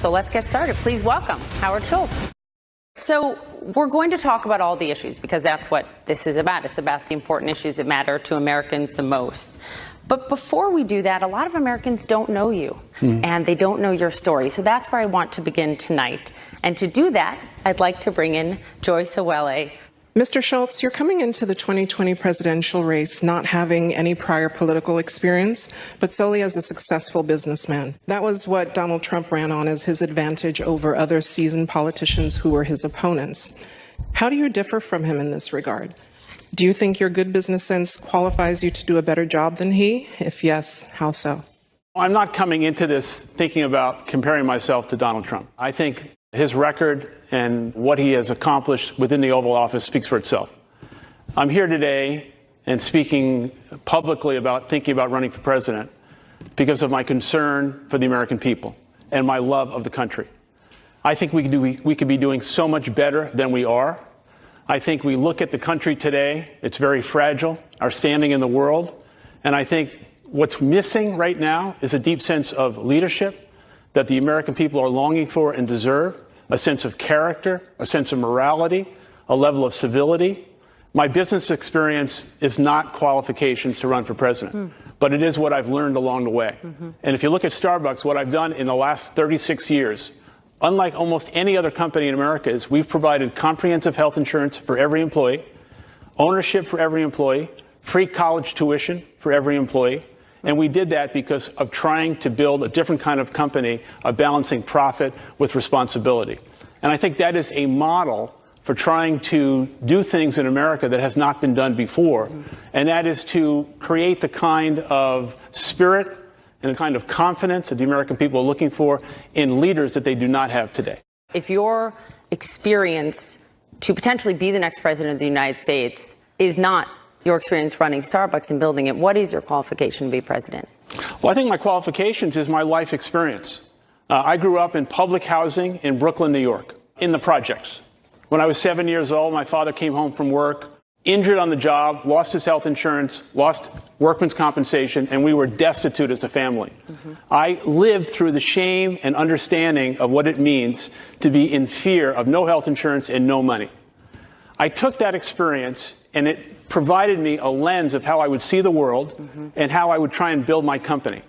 So let's get started. Please welcome Howard Schultz. So we're going to talk about all the issues because that's what this is about. It's about the important issues that matter to Americans the most. But before we do that, a lot of Americans don't know you and they don't know your story. So that's where I want to begin tonight. And to do that, I'd like to bring in Joyce Awele. Mr. Schultz, you're coming into the 2020 presidential race not having any prior political experience, but solely as a successful businessman. That was what Donald Trump ran on as his advantage over other seasoned politicians who were his opponents. How do you differ from him in this regard? Do you think your good business sense qualifies you to do a better job than he? If yes, how so? I'm not coming into this thinking about comparing myself to Donald Trump. I think his record and what he has accomplished within the Oval Office speaks for itself. I'm here today and speaking publicly about thinking about running for president because of my concern for the American people and my love of the country. I think we could be doing so much better than we are. I think we look at the country today, it's very fragile, our standing in the world, and I think what's missing right now is a deep sense of leadership that the American people are longing for and deserve, a sense of character, a sense of morality, a level of civility. My business experience is not qualifications to run for president, but it is what I've learned along the way. And if you look at Starbucks, what I've done in the last 36 years, unlike almost any other company in America, is we've provided comprehensive health insurance for every employee, ownership for every employee, free college tuition for every employee. And we did that because of trying to build a different kind of company of balancing profit with responsibility. And I think that is a model for trying to do things in America that has not been done before. And that is to create the kind of spirit and the kind of confidence that the American people are looking for in leaders that they do not have today. If your experience to potentially be the next president of the United States is not your experience running Starbucks and building it, what is your qualification to be president? Well, I think my qualifications is my life experience. I grew up in public housing in Brooklyn, New York, in the projects. When I was 7 years old, my father came home from work, injured on the job, lost his health insurance, lost workman's compensation, and we were destitute as a family. I lived through the shame and understanding of what it means to be in fear of no health insurance and no money. I took that experience and it provided me a lens of how I would see the world and how I would try and build my company.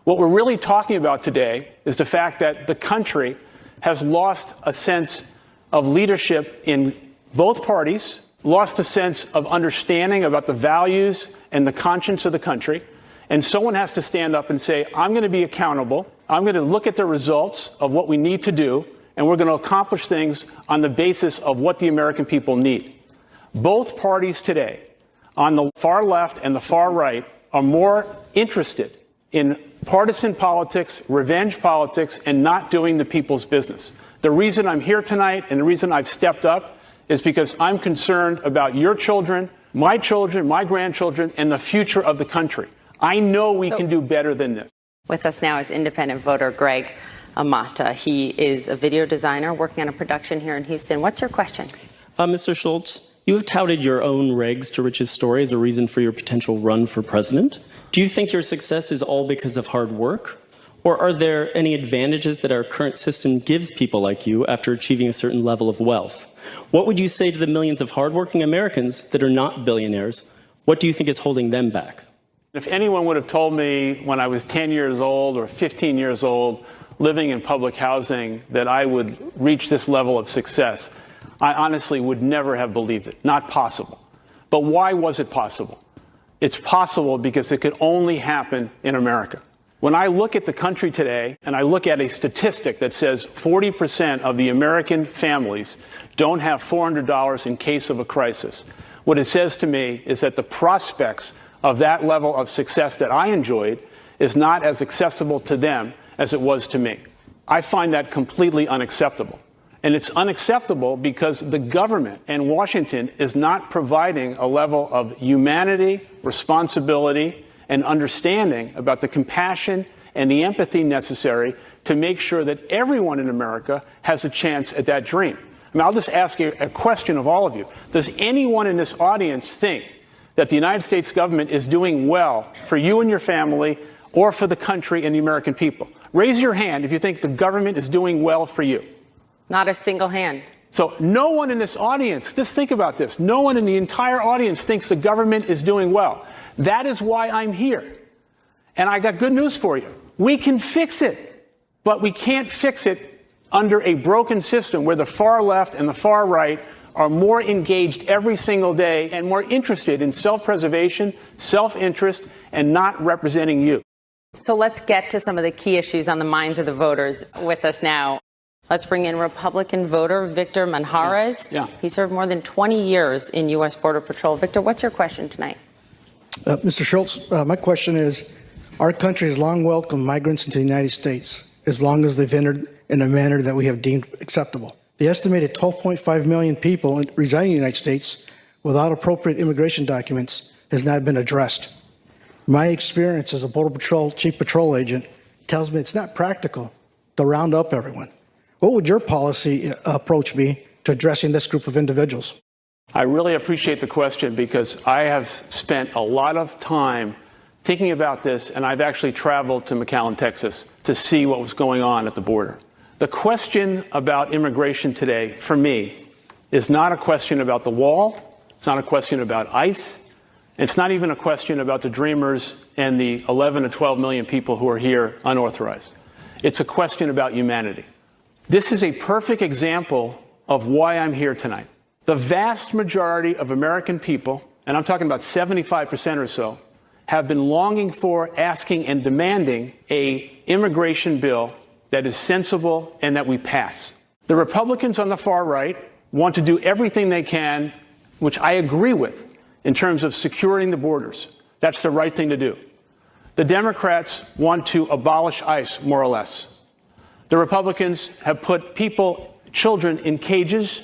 What we're really talking about today is the fact that the country has lost a sense of leadership in both parties, lost a sense of understanding about the values and the conscience of the country. And someone has to stand up and say, I'm going to be accountable. I'm going to look at the results of what we need to do, and we're going to accomplish things on the basis of what the American people need. Both parties today, on the far left and the far right, are more interested in partisan politics, revenge politics, and not doing the people's business. The reason I'm here tonight and the reason I've stepped up is because I'm concerned about your children, my grandchildren, and the future of the country. I know we can do better than this. With us now is independent voter Greg Amata. He is a video designer working on a production here in Houston. What's your question? Mr. Schultz, you have touted your own rags to riches story as a reason for your potential run for president. Do you think your success is all because of hard work? Or are there any advantages that our current system gives people like you after achieving a certain level of wealth? What would you say to the millions of hardworking Americans that are not billionaires? What do you think is holding them back? If anyone would have told me when I was 10 years old or 15 years old, living in public housing, that I would reach this level of success, I honestly would never have believed it. Not possible. But why was it possible? It's possible because it could only happen in America. When I look at the country today and I look at a statistic that says 40% of the American families don't have $400 in case of a crisis, what it says to me is that the prospects of that level of success that I enjoyed is not as accessible to them as it was to me. I find that completely unacceptable. And it's unacceptable because the government and Washington is not providing a level of humanity, responsibility, and understanding about the compassion and the empathy necessary to make sure that everyone in America has a chance at that dream. I mean, I'll just ask you a question of all of you. Does anyone in this audience think that the United States government is doing well for you and your family or for the country and the American people? Raise your hand if you think the government is doing well for you. Not a single hand. So no one in this audience, just think about this, no one in the entire audience thinks the government is doing well. That is why I'm here. And I got good news for you. We can fix it, but we can't fix it under a broken system where the far left and the far right are more engaged every single day and more interested in self-preservation, self-interest, and not representing you. So let's get to some of the key issues on the minds of the voters with us now. Let's bring in Republican voter Victor Manjarrez. Yeah. He served more than 20 years in U.S. Border Patrol. Victor, what's your question tonight? Mr. Schultz, my question is, our country has long welcomed migrants into the United States as long as they've entered in a manner that we have deemed acceptable. The estimated 12.5 million people residing in the United States without appropriate immigration documents has not been addressed. My experience as a Border Patrol Chief Patrol Agent tells me it's not practical to round up everyone. What would your policy approach be to addressing this group of individuals? I really appreciate the question because I have spent a lot of time thinking about this, and I've actually traveled to McAllen, Texas, to see what was going on at the border. The question about immigration today, for me, is not a question about the wall. It's not a question about ICE. It's not even a question about the Dreamers and the 11 to 12 million people who are here unauthorized. It's a question about humanity. This is a perfect example of why I'm here tonight. The vast majority of American people, and I'm talking about 75% or so, have been longing for, asking, and demanding an immigration bill that is sensible and that we pass. The Republicans on the far right want to do everything they can, which I agree with, in terms of securing the borders. That's the right thing to do. The Democrats want to abolish ICE, more or less. The Republicans have put people, children, in cages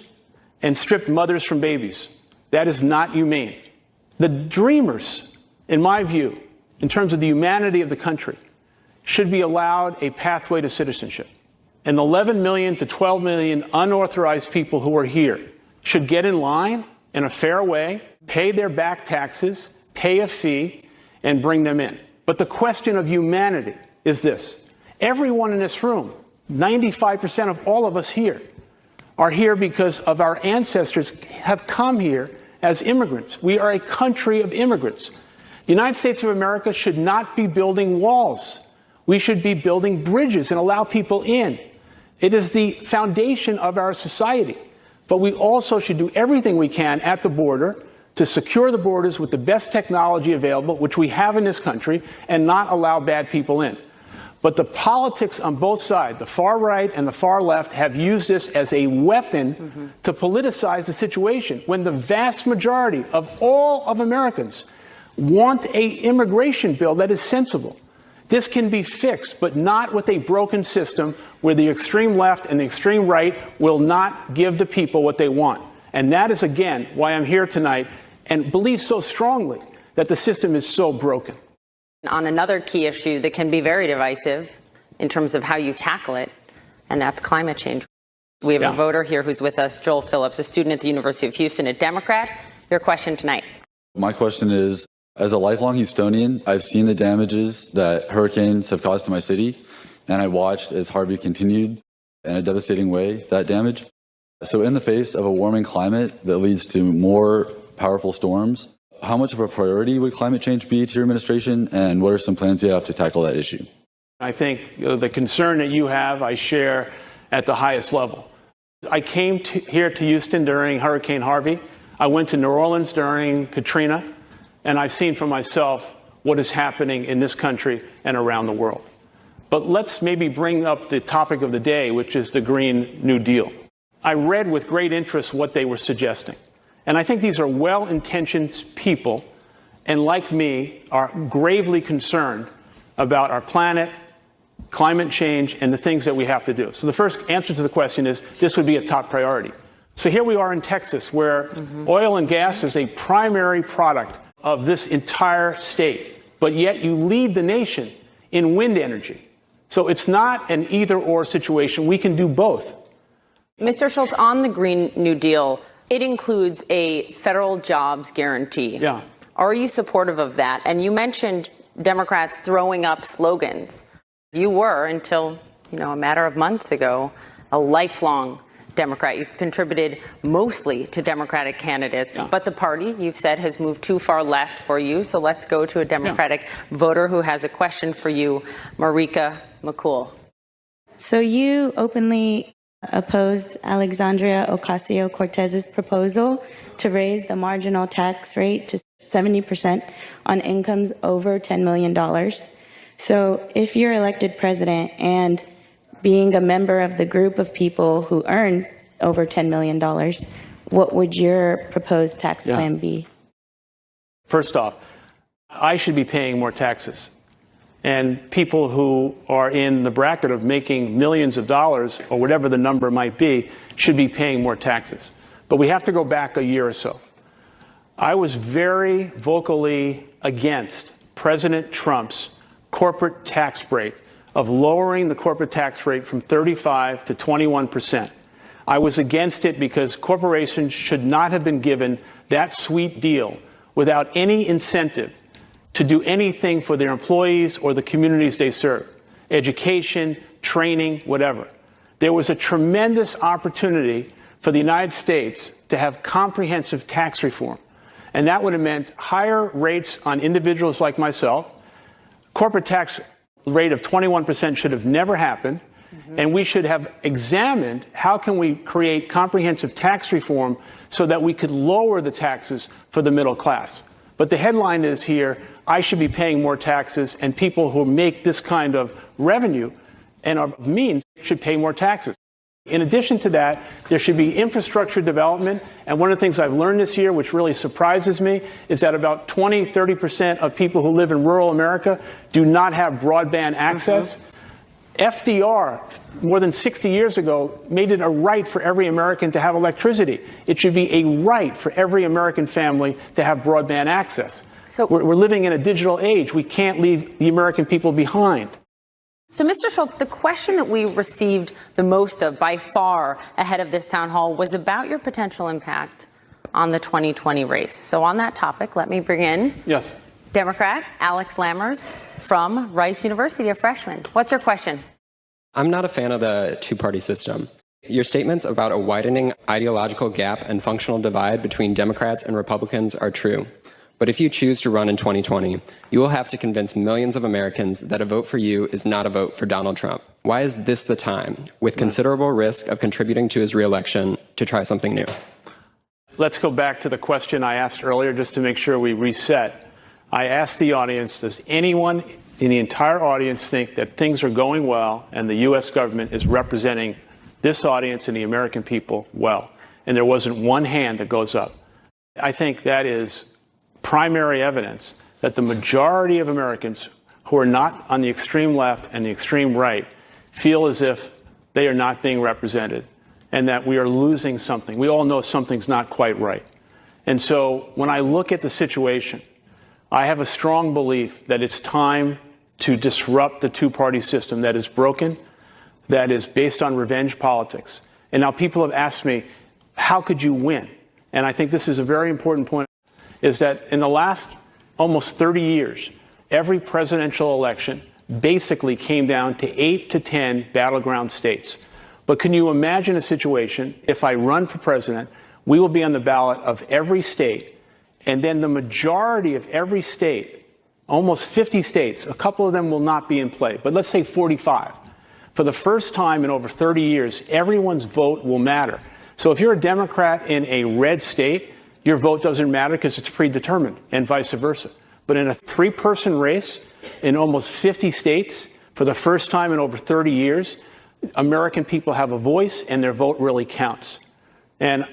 and stripped mothers from babies. That is not humane. The Dreamers, in my view, in terms of the humanity of the country, should be allowed a pathway to citizenship. And the 11 million to 12 million unauthorized people who are here should get in line in a fair way, pay their back taxes, pay a fee, and bring them in. But the question of humanity is this. Everyone in this room, 95% of all of us here, are here because of our ancestors have come here as immigrants. We are a country of immigrants. The United States of America should not be building walls. We should be building bridges and allow people in. It is the foundation of our society. But we also should do everything we can at the border to secure the borders with the best technology available, which we have in this country, and not allow bad people in. But the politics on both sides, the far right and the far left, have used this as a weapon to politicize the situation, when the vast majority of all of Americans want an immigration bill that is sensible. This can be fixed, but not with a broken system where the extreme left and the extreme right will not give the people what they want. And that is, again, why I'm here tonight and believe so strongly that the system is so broken. On another key issue that can be very divisive in terms of how you tackle it, and that's climate change. We have a voter here who's with us, Joel Phillips, a student at the University of Houston, a Democrat. Your question tonight. My question is, as a lifelong Houstonian, I've seen the damages that hurricanes have caused to my city, and I watched as Harvey continued in a devastating way, that damage. So in the face of a warming climate that leads to more powerful storms, how much of a priority would climate change be to your administration, and what are some plans you have to tackle that issue? I think the concern that you have, I share at the highest level. I came here to Houston during Hurricane Harvey. I went to New Orleans during Katrina, and I've seen for myself what is happening in this country and around the world. But let's maybe bring up the topic of the day, which is the Green New Deal. I read with great interest what they were suggesting. And I think these are well-intentioned people, and like me, are gravely concerned about our planet, climate change, and the things that we have to do. So the first answer to the question is, this would be a top priority. So here we are in Texas, where oil and gas is a primary product of this entire state, but yet you lead the nation in wind energy. So it's not an either-or situation. We can do both. Mr. Schultz, on the Green New Deal, it includes a federal jobs guarantee. Yeah. Are you supportive of that? And you mentioned Democrats throwing up slogans. You were, until, a matter of months ago, a lifelong Democrat. You've contributed mostly to Democratic candidates, but the party, you've said, has moved too far left for you. So let's go to a Democratic voter who has a question for you, Marika McCool. So you openly opposed Alexandria Ocasio-Cortez's proposal to raise the marginal tax rate to 70% on incomes over $10 million. So if you're elected president and being a member of the group of people who earn over $10 million, what would your proposed tax plan be? First off, I should be paying more taxes. And people who are in the bracket of making millions of dollars, or whatever the number might be, should be paying more taxes. But we have to go back a year or so. I was very vocally against President Trump's corporate tax break of lowering the corporate tax rate from 35 to 21%. I was against it because corporations should not have been given that sweet deal without any incentive to do anything for their employees or the communities they serve. Education, training, whatever. There was a tremendous opportunity for the United States to have comprehensive tax reform. And that would have meant higher rates on individuals like myself. Corporate tax rate of 21% should have never happened. And we should have examined how can we create comprehensive tax reform so that we could lower the taxes for the middle class. But the headline is here, I should be paying more taxes, and people who make this kind of revenue and of means should pay more taxes. In addition to that, there should be infrastructure development. And one of the things I've learned this year, which really surprises me, is that about 20-30% of people who live in rural America do not have broadband access. FDR, more than 60 years ago, made it a right for every American to have electricity. It should be a right for every American family to have broadband access. So we're living in a digital age. We can't leave the American people behind. So, Mr. Schultz, the question that we received the most of by far ahead of this town hall was about your potential impact on the 2020 race. So on that topic, let me bring in Democrat Alex Lammers from Rice University, a freshman. What's your question? I'm not a fan of the two-party system. Your statements about a widening ideological gap and functional divide between Democrats and Republicans are true. But if you choose to run in 2020, you will have to convince millions of Americans that a vote for you is not a vote for Donald Trump. Why is this the time, with considerable risk of contributing to his reelection, to try something new? Let's go back to the question I asked earlier just to make sure we reset. I asked the audience, does anyone in the entire audience think that things are going well and the U.S. government is representing this audience and the American people well? And there wasn't one hand that goes up. I think that is primary evidence that the majority of Americans who are not on the extreme left and the extreme right feel as if they are not being represented and that we are losing something. We all know something's not quite right. And so when I look at the situation, I have a strong belief that it's time to disrupt the two-party system that is broken, that is based on revenge politics. And now people have asked me, how could you win? And I think this is a very important point, is that in the last almost 30 years, every presidential election basically came down to 8 to 10 battleground states. But can you imagine a situation, if I run for president, we will be on the ballot of every state, and then the majority of every state, almost 50 states, a couple of them will not be in play, but let's say 45. For the first time in over 30 years, everyone's vote will matter. So if you're a Democrat in a red state, your vote doesn't matter because it's predetermined, and vice versa. But in a three-person race in almost 50 states, for the first time in over 30 years, American people have a voice and their vote really counts. And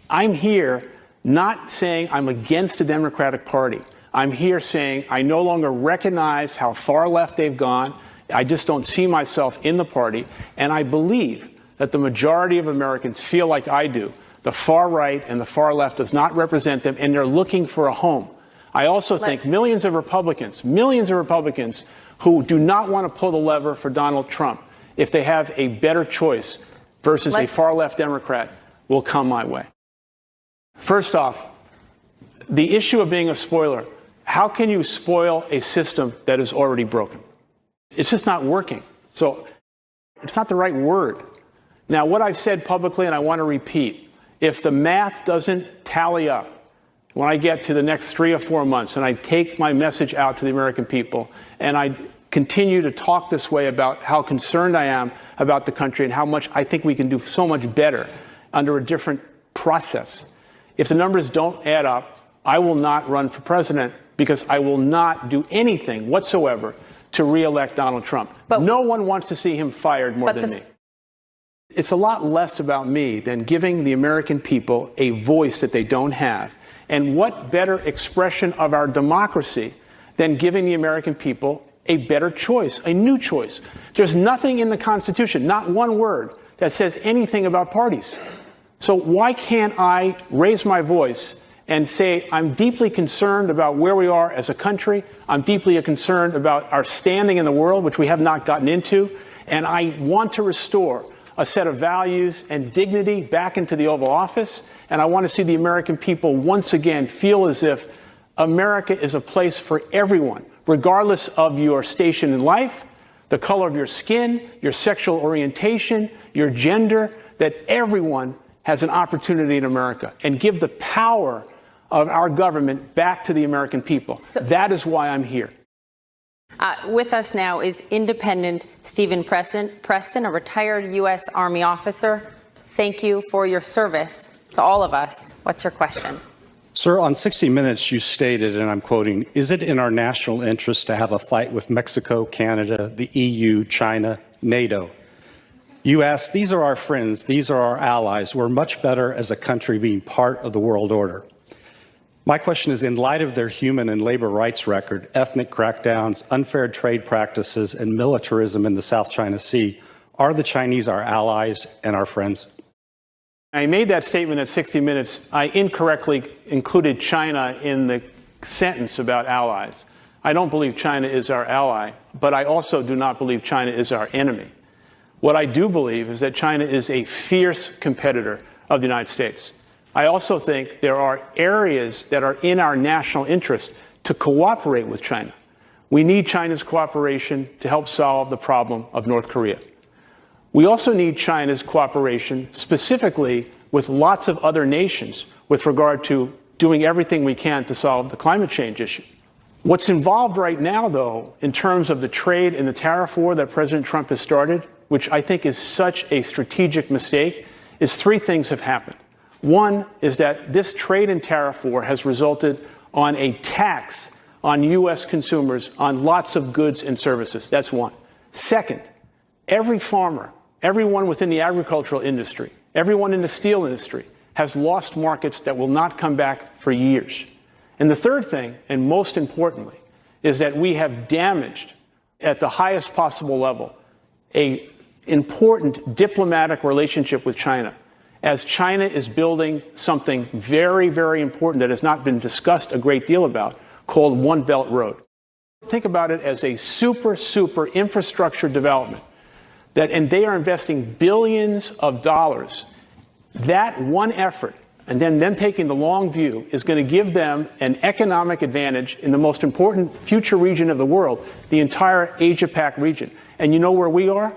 I'm here not saying I'm against the Democratic Party. I'm here saying I no longer recognize how far left they've gone. I just don't see myself in the party. And I believe that the majority of Americans feel like I do. The far right and the far left does not represent them, and they're looking for a home. I also think millions of Republicans who do not want to pull the lever for Donald Trump, if they have a better choice versus a far left Democrat, will come my way. First off, the issue of being a spoiler How can you spoil a system that is already broken? It's just not working. So it's not the right word. Now, what I've said publicly, and I want to repeat, if the math doesn't tally up when I get to the next 3 or 4 months and I take my message out to the American people and I continue to talk this way about how concerned I am about the country and how much I think we can do so much better under a different process, if the numbers don't add up, I will not run for president because I will not do anything whatsoever to re-elect Donald Trump. But no one wants to see him fired more than me. It's a lot less about me than giving the American people a voice that they don't have. And what better expression of our democracy than giving the American people a better choice, a new choice? There's nothing in the Constitution, not one word, that says anything about parties. So why can't I raise my voice and say I'm deeply concerned about where we are as a country, I'm deeply concerned about our standing in the world, which we have not gotten into, and I want to restore a set of values and dignity back into the Oval Office, and I want to see the American people once again feel as if America is a place for everyone, regardless of your station in life, the color of your skin, your sexual orientation, your gender, that everyone has an opportunity in America, and give the power of our government back to the American people. So, that is why I'm here. With us now is independent Stephen Preston, a retired U.S. Army officer. Thank you for your service to all of us. What's your question? Sir, on 60 Minutes, you stated, and I'm quoting, "Is it in our national interest to have a fight with Mexico, Canada, the EU, China, NATO?" You asked, "These are our friends. These are our allies. We're much better as a country being part of the world order." My question is, in light of their human and labor rights record, ethnic crackdowns, unfair trade practices, and militarism in the South China Sea, are the Chinese our allies and our friends? I made that statement at 60 Minutes. I incorrectly included China in the sentence about allies. I don't believe China is our ally, but I also do not believe China is our enemy. What I do believe is that China is a fierce competitor of the United States. I also think there are areas that are in our national interest to cooperate with China. We need China's cooperation to help solve the problem of North Korea. We also need China's cooperation specifically with lots of other nations with regard to doing everything we can to solve the climate change issue. What's involved right now, though, in terms of the trade and the tariff war that President Trump has started, which I think is such a strategic mistake, is 3 things have happened. One is that this trade and tariff war has resulted on a tax on U.S. consumers on lots of goods and services. That's one. Second, every farmer, everyone within the agricultural industry, everyone in the steel industry has lost markets that will not come back for years. And the third thing, and most importantly, is that we have damaged at the highest possible level an important diplomatic relationship with China, as China is building something very, very important that has not been discussed a great deal about, called One Belt Road. Think about it as a super infrastructure development, and they are investing billions of dollars. That one effort, and then them taking the long view, is going to give them an economic advantage in the most important future region of the world, the entire Asia-Pac region. And you know where we are?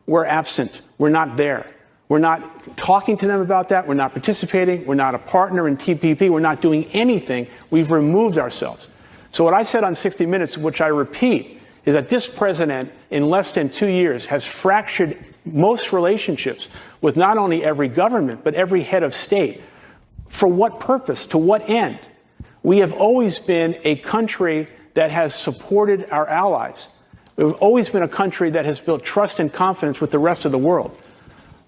We're absent. We're not there. We're not talking to them about that. We're not participating. We're not a partner in TPP. We're not doing anything. We've removed ourselves. So what I said on 60 Minutes, which I repeat, is that this president, in less than 2 years, has fractured most relationships with not only every government, but every head of state. For what purpose? To what end? We have always been a country that has supported our allies. We've always been a country that has built trust and confidence with the rest of the world.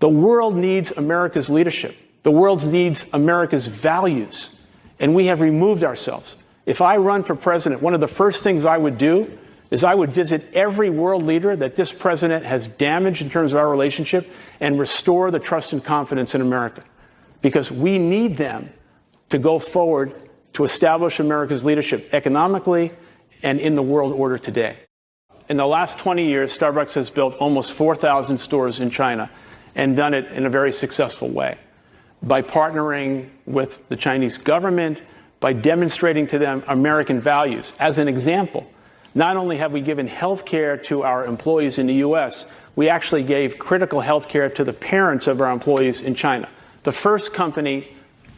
The world needs America's leadership. The world needs America's values. And we have removed ourselves. If I run for president, one of the first things I would do is I would visit every world leader that this president has damaged in terms of our relationship and restore the trust and confidence in America. Because we need them to go forward to establish America's leadership economically and in the world order today. In the last 20 years, Starbucks has built almost 4,000 stores in China and done it in a very successful way by partnering with the Chinese government, by demonstrating to them American values. As an example, not only have we given health care to our employees in the U.S., we actually gave critical health care to the parents of our employees in China. The first company,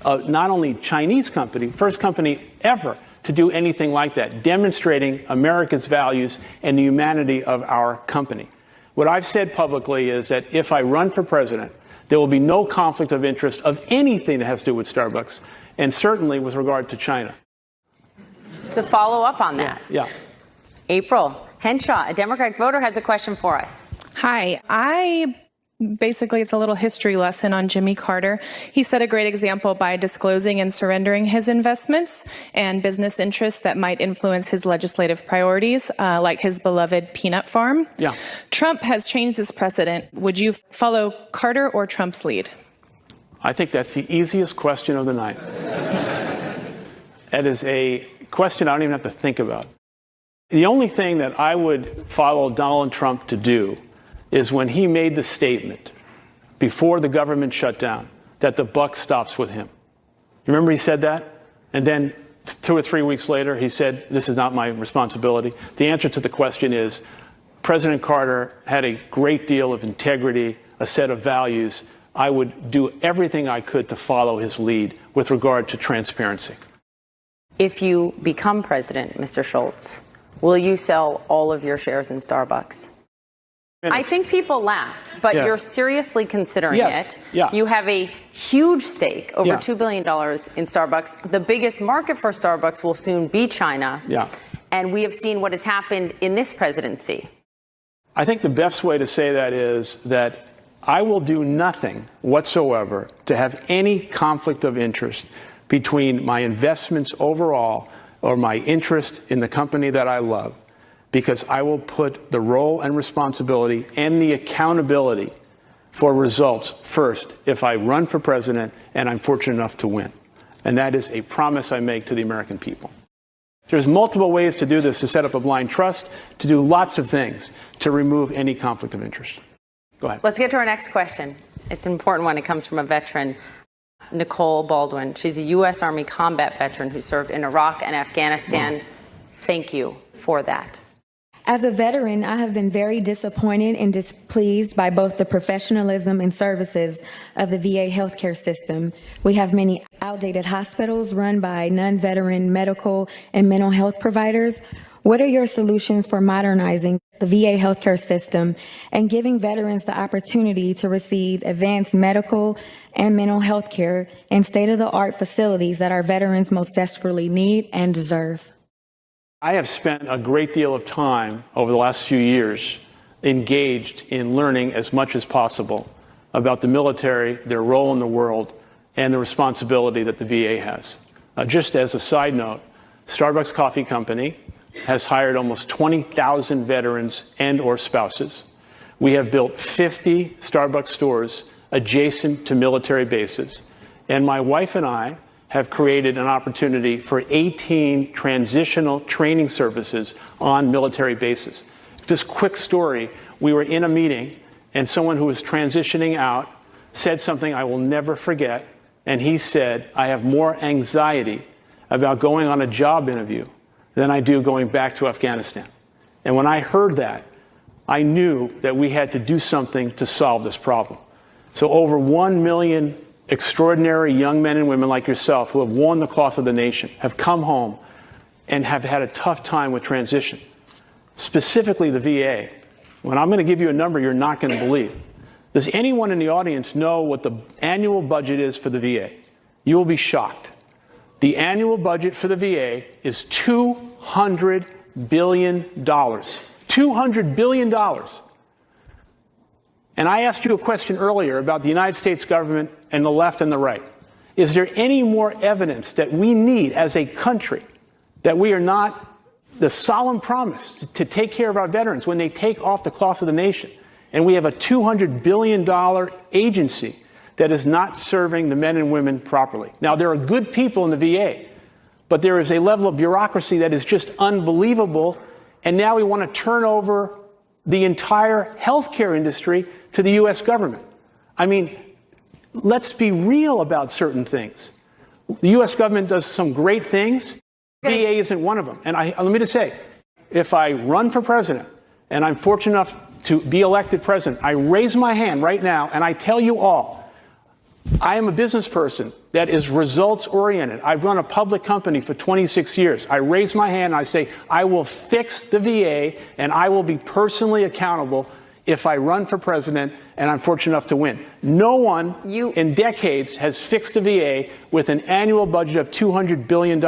not only Chinese company, first company ever to do anything like that, demonstrating America's values and the humanity of our company. What I've said publicly is that if I run for president, there will be no conflict of interest of anything that has to do with Starbucks, and certainly with regard to China. To follow up on that, Yeah. April Henshaw, a Democratic voter, has a question for us. Hi, basically, it's a little history lesson on Jimmy Carter. He set a great example by disclosing and surrendering his investments and business interests that might influence his legislative priorities, like his beloved peanut farm. Yeah. Trump has changed this precedent. Would you follow Carter or Trump's lead? I think that's the easiest question of the night. That is a question I don't even have to think about. The only thing that I would follow Donald Trump to do is when he made the statement before the government shut down that the buck stops with him. You remember he said that? And then 2 or 3 weeks later, he said, this is not my responsibility. The answer to the question is, President Carter had a great deal of integrity, a set of values. I would do everything I could to follow his lead with regard to transparency. If you become president, Mr. Schultz, will you sell all of your shares in Starbucks? I think people laugh, but you're seriously considering it. Yeah. You have a huge stake, over Yeah. $2 billion in Starbucks. The biggest market for Starbucks will soon be China. Yeah. And we have seen what has happened in this presidency. I think the best way to say that is that I will do nothing whatsoever to have any conflict of interest between my investments overall or my interest in the company that I love, because I will put the role and responsibility and the accountability for results first if I run for president and I'm fortunate enough to win. And that is a promise I make to the American people. There's multiple ways to do this, to set up a blind trust, to do lots of things to remove any conflict of interest. Go ahead. Let's get to our next question. It's an important one. It comes from a veteran, Nicole Baldwin. She's a U.S. Army combat veteran who served in Iraq and Afghanistan. Thank you for that. As a veteran, I have been very disappointed and displeased by both the professionalism and services of the VA healthcare system. We have many outdated hospitals run by non-veteran medical and mental health providers. What are your solutions for modernizing the VA healthcare system and giving veterans the opportunity to receive advanced medical and mental health care and state-of-the-art facilities that our veterans most desperately need and deserve? I have spent a great deal of time over the last few years engaged in learning as much as possible about the military, their role in the world, and the responsibility that the VA has. Just as a side note, Starbucks Coffee Company has hired almost 20,000 veterans and or spouses. We have built 50 Starbucks stores adjacent to military bases. And my wife and I have created an opportunity for 18 transitional training services on military bases. Just quick story, we were in a meeting and someone who was transitioning out said something I will never forget. And he said, I have more anxiety about going on a job interview than I do going back to Afghanistan. And when I heard that, I knew that we had to do something to solve this problem. So over 1 million extraordinary young men and women like yourself who have worn the cloth of the nation have come home and have had a tough time with transition. Specifically the VA. When I'm going to give you a number you're not going to believe. Does anyone in the audience know what the annual budget is for the VA? You will be shocked. The annual budget for the VA is $200 billion. $200 billion. And I asked you a question earlier about the United States government and the left and the right. Is there any more evidence that we need as a country that we are not the solemn promise to take care of our veterans when they take off the cloth of the nation? And we have a $200 billion agency that is not serving the men and women properly. Now, there are good people in the VA, but there is a level of bureaucracy that is just unbelievable. And now we want to turn over the entire healthcare industry to the U.S. government. I mean, let's be real about certain things. The U.S. government does some great things. VA isn't one of them. And let me just say, if I run for president and I'm fortunate enough to be elected president, I raise my hand right now and I tell you all, I am a business person that is results oriented. I've run a public company for 26 years. I raise my hand and I say, I will fix the VA and I will be personally accountable if I run for president and I'm fortunate enough to win. No one in decades has fixed the VA with an annual budget of $200 billion.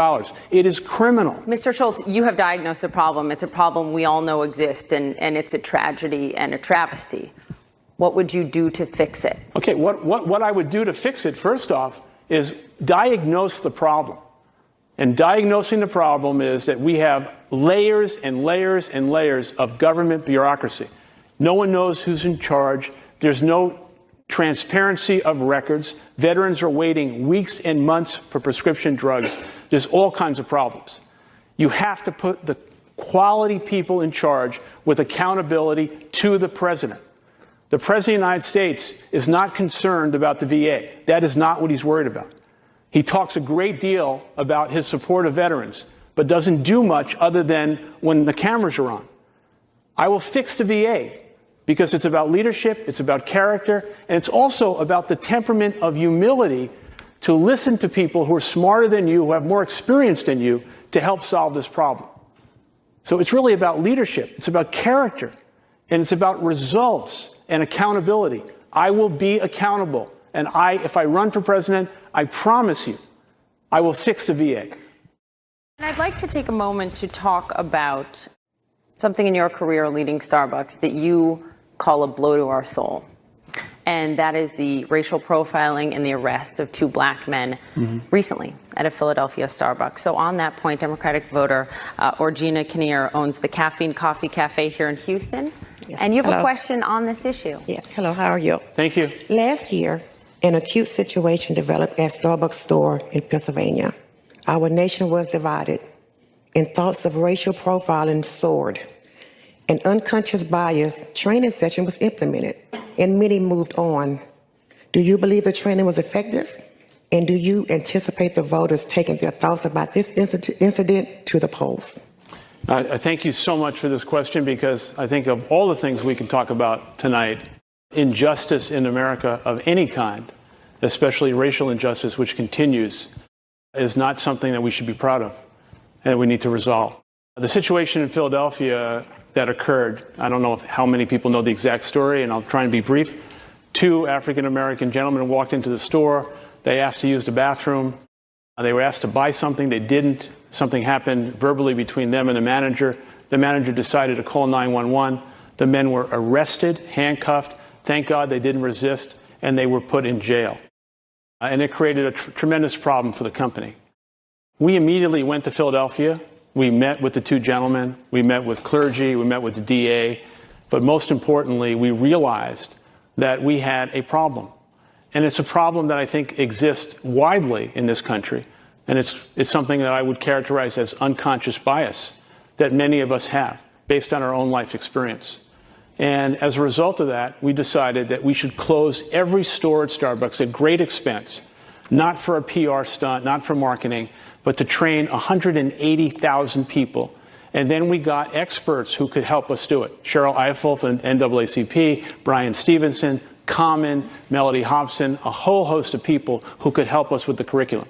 It is criminal. Mr. Schultz, you have diagnosed a problem. It's a problem we all know exists, and it's a tragedy and a travesty. What would you do to fix it? Okay, what I would do to fix it, first off, is diagnose the problem. And diagnosing the problem is that we have layers and layers and layers of government bureaucracy. No one knows who's in charge. There's no transparency of records. Veterans are waiting weeks and months for prescription drugs. There's all kinds of problems. You have to put the quality people in charge with accountability to the president. The President of the United States is not concerned about the VA. That is not what he's worried about. He talks a great deal about his support of veterans, but doesn't do much other than when the cameras are on. I will fix the VA because it's about leadership, it's about character, and it's also about the temperament of humility to listen to people who are smarter than you, who have more experience than you, to help solve this problem. So it's really about leadership, it's about character, and it's about results and accountability. I will be accountable. And if I run for president, I promise you, I will fix the VA. And I'd like to take a moment to talk about something in your career leading Starbucks that you call a blow to our soul. And that is the racial profiling and the arrest of 2 black men recently at a Philadelphia Starbucks. So on that point, Democratic voter Orgina Kinnear owns the Caffeine Coffee Cafe here in Houston. Yes. And you have a question on this issue. Yes. Hello, how are you? Thank you. Last year, an acute situation developed at Starbucks store in Pennsylvania. Our nation was divided, and thoughts of racial profiling soared. An unconscious bias training session was implemented, and many moved on. Do you believe the training was effective? And do you anticipate the voters taking their thoughts about this incident to the polls? I thank you so much for this question, because I think of all the things we can talk about tonight, injustice in America of any kind, especially racial injustice, which continues, is not something that we should be proud of and we need to resolve. The situation in Philadelphia that occurred, I don't know how many people know the exact story, and I'll try and be brief. 2 African-American gentlemen walked into the store. They asked to use the bathroom. They were asked to buy something. They didn't. Something happened verbally between them and the manager. The manager decided to call 911. The men were arrested, handcuffed. Thank God they didn't resist, and they were put in jail. And it created a tremendous problem for the company. We immediately went to Philadelphia. We met with the 2 gentlemen. We met with clergy. We met with the DA. But most importantly, we realized that we had a problem. And it's a problem that I think exists widely in this country. And it's something that I would characterize as unconscious bias that many of us have based on our own life experience. And as a result of that, we decided that we should close every store at Starbucks at great expense, not for a PR stunt, not for marketing, but to train 180,000 people. And then we got experts who could help us do it. Cheryl Eiffel from NAACP, Brian Stevenson, Common, Melody Hobson, a whole host of people who could help us with the curriculum.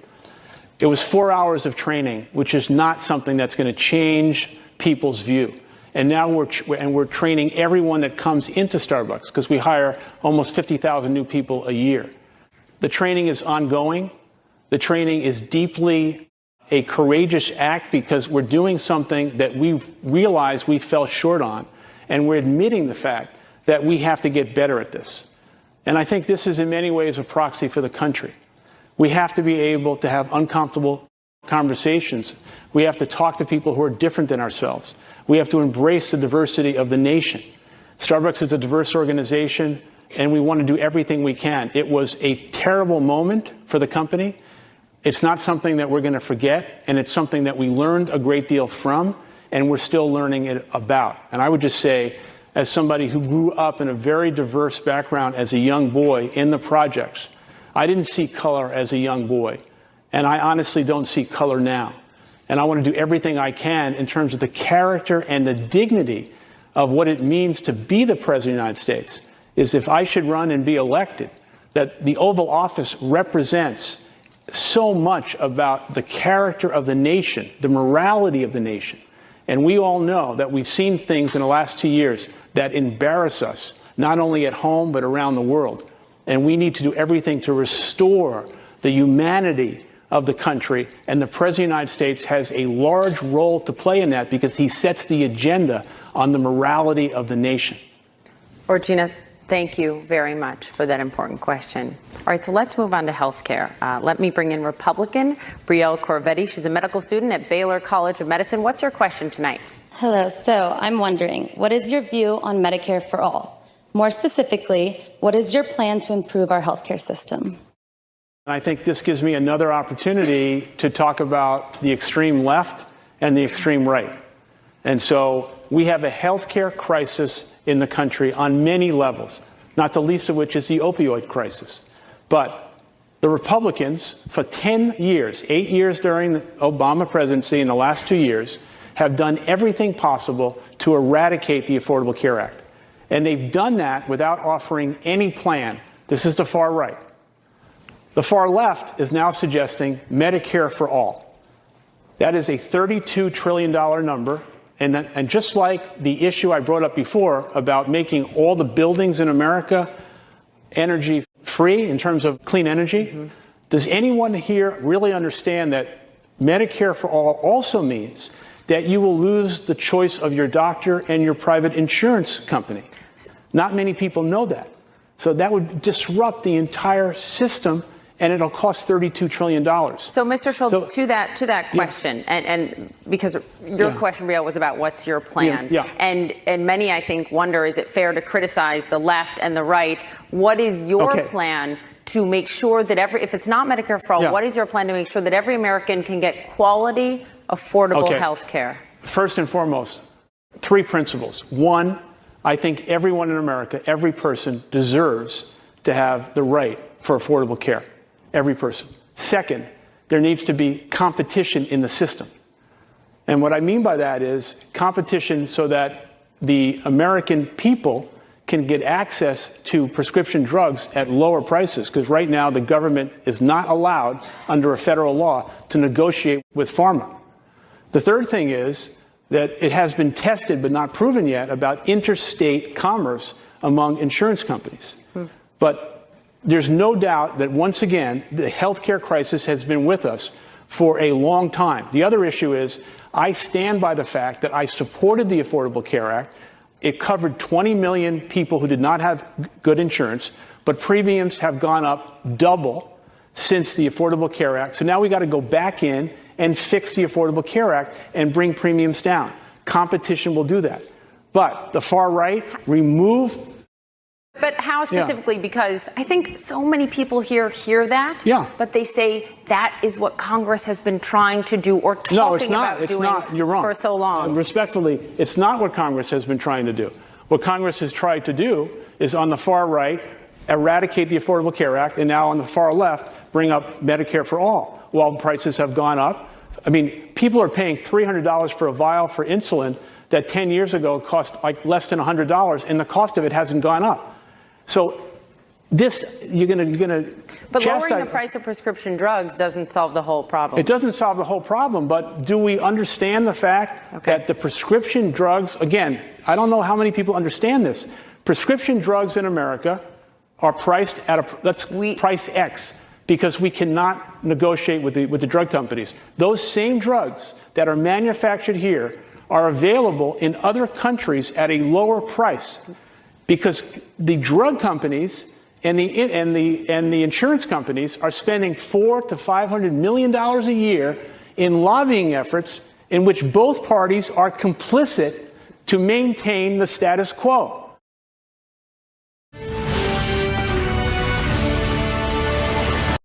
It was 4 hours of training, which is not something that's going to change people's view. And now we're training everyone that comes into Starbucks, because we hire almost 50,000 new people a year. The training is ongoing. The training is deeply a courageous act, because we're doing something that we've realized we fell short on, and we're admitting the fact that we have to get better at this. And I think this is in many ways a proxy for the country. We have to be able to have uncomfortable conversations. We have to talk to people who are different than ourselves. We have to embrace the diversity of the nation. Starbucks is a diverse organization, and we want to do everything we can. It was a terrible moment for the company. It's not something that we're going to forget, and it's something that we learned a great deal from, and we're still learning it about. And I would just say, as somebody who grew up in a very diverse background as a young boy in the projects, I didn't see color as a young boy. And I honestly don't see color now. And I want to do everything I can in terms of the character and the dignity of what it means to be the President of the United States, is if I should run and be elected, that the Oval Office represents so much about the character of the nation, the morality of the nation. And we all know that we've seen things in the last 2 years that embarrass us, not only at home, but around the world. And we need to do everything to restore the humanity of the country. And the President of the United States has a large role to play in that because he sets the agenda on the morality of the nation. Regina, thank you very much for that important question. All right, so let's move on to healthcare. Let me bring in Republican Brielle Corvetti. She's a medical student at Baylor College of Medicine. What's your question tonight? Hello. So I'm wondering, what is your view on Medicare for all? More specifically, what is your plan to improve our healthcare system? I think this gives me another opportunity to talk about the extreme left and the extreme right. And so we have a healthcare crisis in the country on many levels, not the least of which is the opioid crisis. But the Republicans, for 10 years, 8 years during the Obama presidency and the last 2 years, have done everything possible to eradicate the Affordable Care Act. And they've done that without offering any plan. This is the far right. The far left is now suggesting Medicare for all. That is a $32 trillion number. And just like the issue I brought up before about making all the buildings in America energy free in terms of clean energy, does anyone here really understand that Medicare for all also means that you will lose the choice of your doctor and your private insurance company? Not many people know that. So that would disrupt the entire system, and it'll cost $32 trillion. So, Mr. Schultz, to that question, and because your question, Brielle, was about what's your plan, and many, I think, wonder, is it fair to criticize the left and the right? What is your plan to make sure that if it's not Medicare for all, what is your plan to make sure that every American can get quality, affordable health care? First and foremost, 3 principles. 1, I think everyone in America, every person deserves to have the right for affordable care. Every person. Second, there needs to be competition in the system. And what I mean by that is competition so that the American people can get access to prescription drugs at lower prices, because right now the government is not allowed under a federal law to negotiate with pharma. The third thing is that it has been tested but not proven yet about interstate commerce among insurance companies. But there's no doubt that, once again, the healthcare crisis has been with us for a long time. The other issue is I stand by the fact that I supported the Affordable Care Act. It covered 20 million people who did not have good insurance, but premiums have gone up double since the Affordable Care Act. So now we got to go back in and fix the Affordable Care Act and bring premiums down. Competition will do that. But the far right, remove. But how specifically? Because I think so many people here hear that, but they say that is what Congress has been trying to do or talking about doing You're wrong. For so long. Respectfully, it's not what Congress has been trying to do. What Congress has tried to do is, on the far right, eradicate the Affordable Care Act, and now on the far left, bring up Medicare for all, while prices have gone up. I mean, people are paying $300 for a vial for insulin that 10 years ago cost like less than $100, and the cost of it hasn't gone up. So this, you're going to. But lowering the price of prescription drugs doesn't solve the whole problem. It doesn't solve the whole problem, but do we understand the fact that the prescription drugs, again, I don't know how many people understand this. Prescription drugs in America are priced at price X, because we cannot negotiate with the drug companies. Those same drugs that are manufactured here are available in other countries at a lower price, because the drug companies and the insurance companies are spending $400 to $500 million a year in lobbying efforts in which both parties are complicit to maintain the status quo.